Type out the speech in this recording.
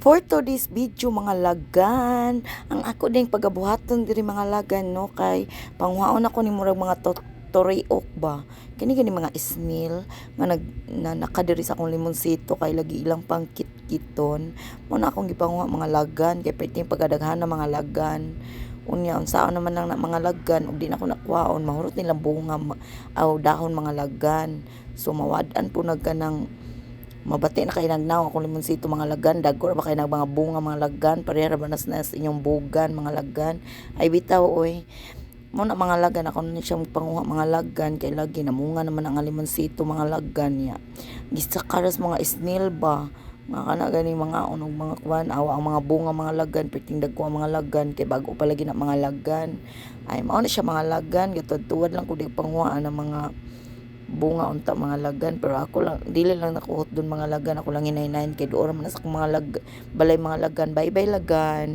For today's video mga lagan, ang ako ding pagabuhaton diri mga lagan no kay panghuaon ako ni murag mga toriok ba. Kini gani mga snail nga nakadiri sa akong limonsito kay lagi ilang pang kitkiton. Mo na akong gipanghuwa mga lagan kay perting pagadaghan ng mga lagan. Unya unsaon naman lang na mga lagan ug di na ko nakwaon mahurot nilang bunga aw dahon mga lagan. So mawad-an po nagkanang mabati na kay nagnaw akong limonsito mga lagan dagko ba kay nag mga bunga mga lagan pareha ba nas inyong bugan mga lagan ay bitaw oy mo na mga lagan ako na siyang panguha mga lagan kay lagi namunga naman ang limonsito mga lagan niya gisakaras mga snail ba mga kana gani mga unog mga kwan awa ang mga bunga mga lagan perting dagko ang mga lagan kay bago pa lagi na mga lagan ay mao na siya mga lagan gatuad lang ko di panguhaan ng mga bunga unta mga lagan pero ako lang dili lang nakuhot doon mga lagan ako lang hinay-hinayin kay doon man sa mga balay mga lagan bye bye lagan.